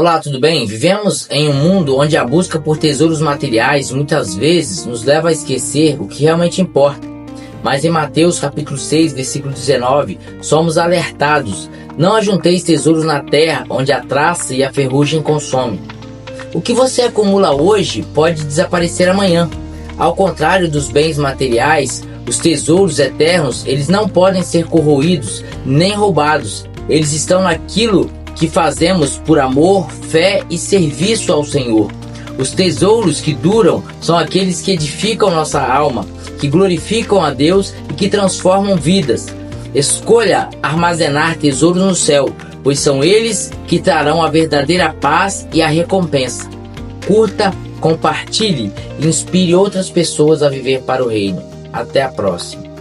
Olá, tudo bem? Vivemos em um mundo onde a busca por tesouros materiais muitas vezes nos leva a esquecer o que realmente importa. Mas em Mateus capítulo 6, versículo 19, somos alertados: não ajunteis tesouros na terra, onde a traça e a ferrugem consomem. O que você acumula hoje pode desaparecer amanhã. Ao contrário dos bens materiais, os tesouros eternos, eles não podem ser corroídos nem roubados. Eles estão naquilo que fazemos por amor, fé e serviço ao Senhor. Os tesouros que duram são aqueles que edificam nossa alma, que glorificam a Deus e que transformam vidas. Escolha armazenar tesouros no céu, pois são eles que trarão a verdadeira paz e a recompensa. Curta, compartilhe e inspire outras pessoas a viver para o reino. Até a próxima.